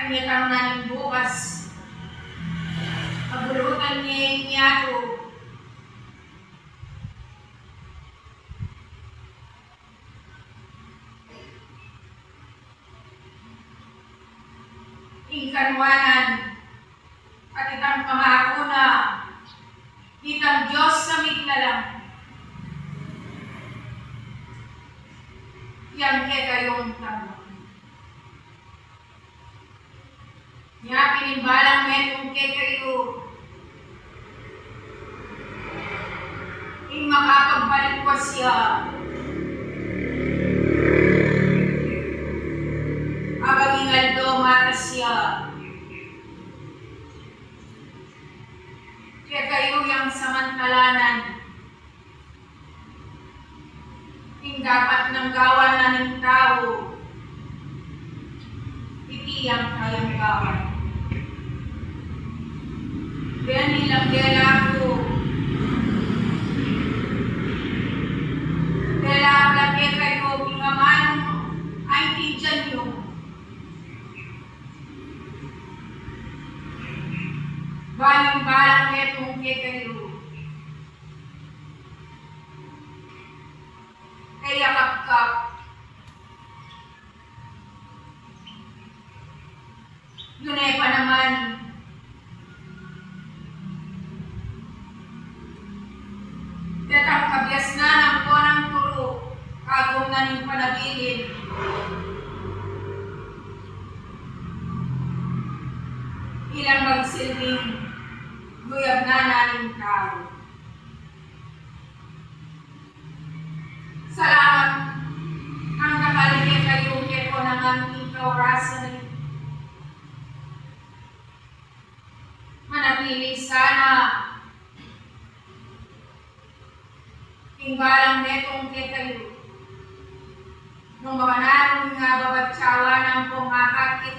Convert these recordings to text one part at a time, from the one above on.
Anyatang namin bukas, pagulutan niya to. Ingkanwanan at itang pangako na itang Diyos sa miglalang. Yang kayong tanong. Niya pinimbalang metong kayo. Ing makakagbalik ko siya. Abang ingaldo mata siya. Kaya kayo yung samantalanan. Ing dapat nang gawan na ng tao. Itiyang kayang gawan. Kaya nilang dela ko. Dela lagi kayo, pingaman, ay tijan nyo. Balang-balang netong kayo. Kaya kapkap. Yun pa naman. Datang kabias na ng konang turo, kagong na ng panabilin. Ilang magsilbing, guyab na naning tao. Salamat ang nakaligay kayo ko naman ikaw rason. Manatili sana imbalang netong kayo. Nung mga nanong nga babatsawa ng pumakakit,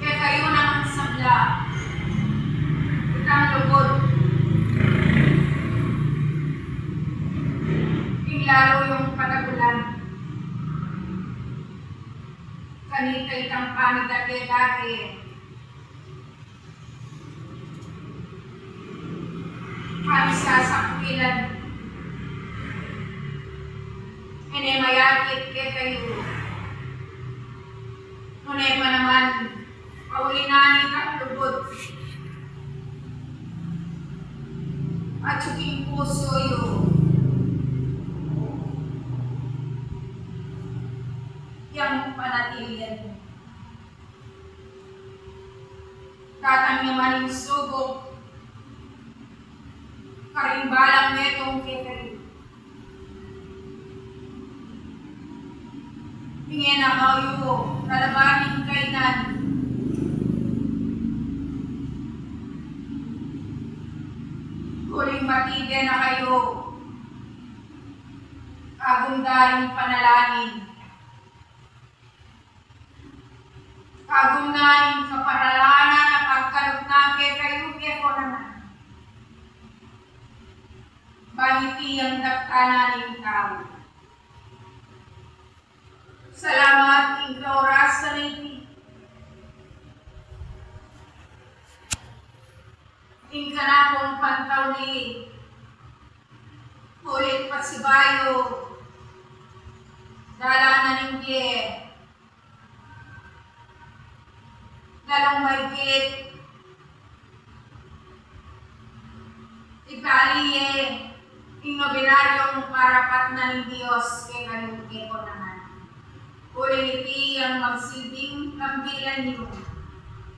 kaya kayo naman sabla, itang lugod. Lalo yung patagulan. Kanita itang panidake-dake. Kami sasakpilan. Mayakit kayo. Ngunit pa naman, paulinanin ang lubot. At suking puso yun. Yang panatilian. Datang niya maling subok, karimbalang netong kayo. Hingin na kayo, lalabanin kainan. Huling matigyan na kayo, agumdaring panalangin. Kagumnaing kaparalanan na pagkalutnake kayo ko naman. Baniti ang daktanan ng tao. Salamat ikaw rasa niti. Ing kanapong pantaw ni ulit pasibayo. Dalanan ng diye. Lalong mahigit, ipaliye, inobenaryong parapat na ng Diyos kay kalugi ko naman. Uling iti ang magsilbing kambilan niyo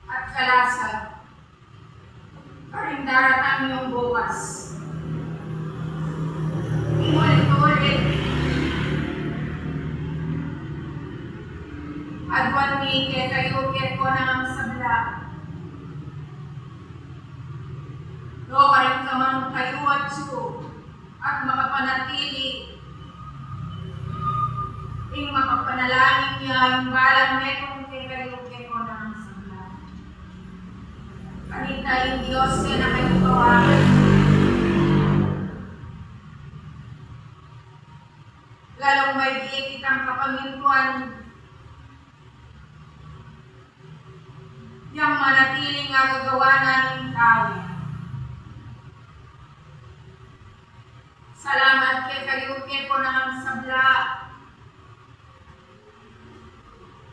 at kalasag. Karindaratang niyong bukas. Inulit-ulit. Adwan ni kayo ko ng sabla. No, karin ka man kayo at makapanatili. Ing makapanalangin niya yung balang netong kayo ko ng sabla. Kanita yung Diyos kaya na kayo kawakan. Lalong may kitang kapamintuan yang manatiling agagawa namin tawin. Salamat kay kayo po ng sabla,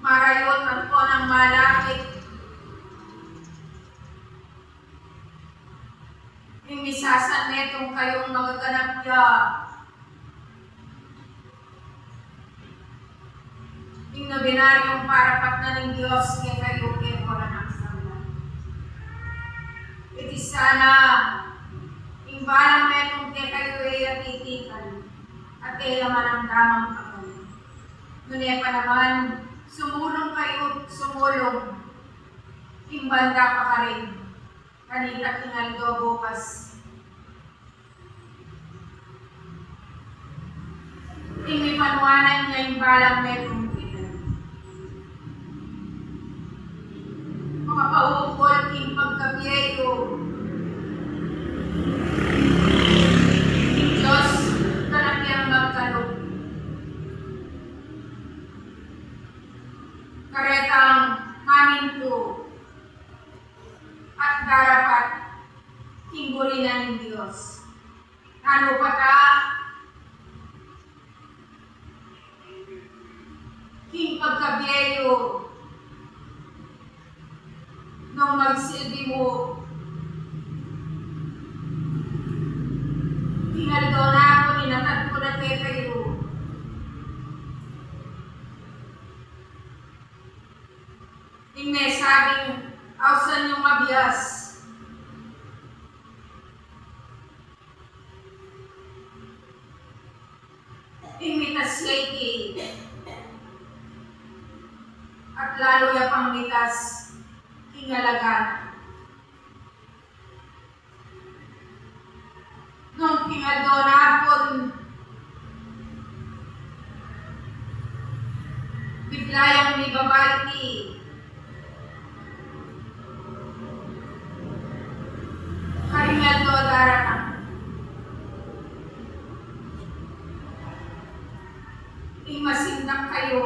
marayot at po ng malapit, imisasan netong kayong magaganap niya, binaryong parapat na ng Diyos kay kayo po ng sabla. Iti sana, imbalang metong kay kayo at titikan, at kailangan ang damang pagkain. Ngunit pa naman, sumulong kayo, sumulong, imbanda pa ka rin, kanita tingaldo bukas. Imipanuanan niya imbalang metong makapaukol king pagkabiyayo. Diyos, kanapiyang magkalog. Karetang maminto at darapat himbulinan ng Diyos. Ano pa ka? King pagkabiyayo nung magsilbi mo, tinaldo na ako, ninatad ko na kayo. Yung may sabing, ausan yung mabiyas. Imitasyay at lalo ya pang mitas ingalagan. Nung pingadonapon, biglayang may babayti, karingaldo daratang. Imasindak kayo,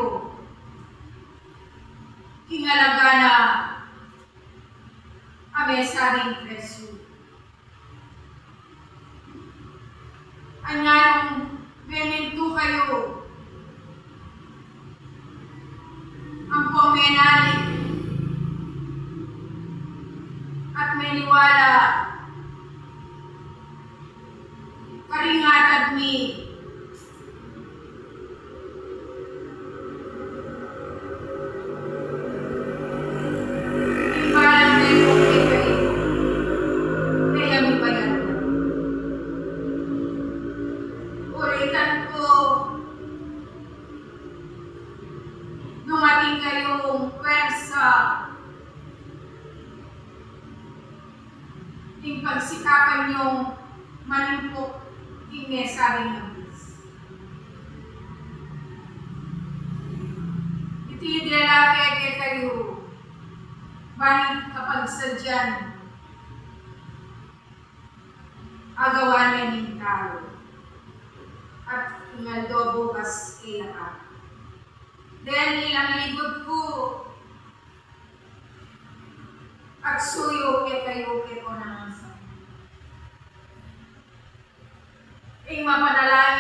kingalagana, amesaring preso. Anyang memento kayo, ang pomenalik at meniwala, karingatad mi, dumating kayong pwersa, yung pagsikapan niyong manimpok yung mesabing ng Diyos. Itidela kaya kayo, balit kapag sadyan, agawan ng tao, at ingaldo bukas kailangan. Dahil ilang ligod ko at suyo kayo ko na ng sa. Ing mapanalangin